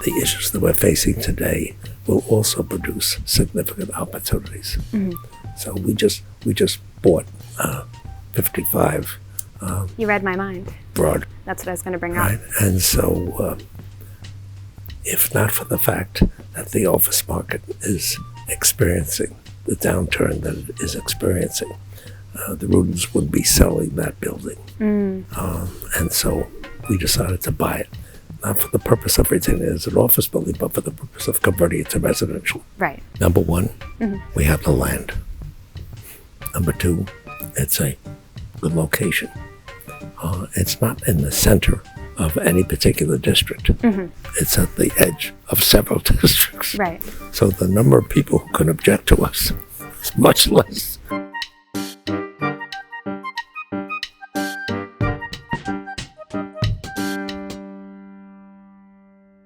the issues that we're facing today will also produce significant opportunities. So we just bought 55 You read my mind. Broad. That's what I was going to bring Right, up. and so if not for the fact that the office market is experiencing the downturn that it is experiencing, the Rudens would be selling that building. And so we decided to buy it, not for the purpose of retaining it as an office building, but for the purpose of converting it to residential. Right. Number one, we have the land. Number two, it's a good location. It's not in the center of any particular district. It's at the edge of several districts. Right. So the number of people who can object to us is much less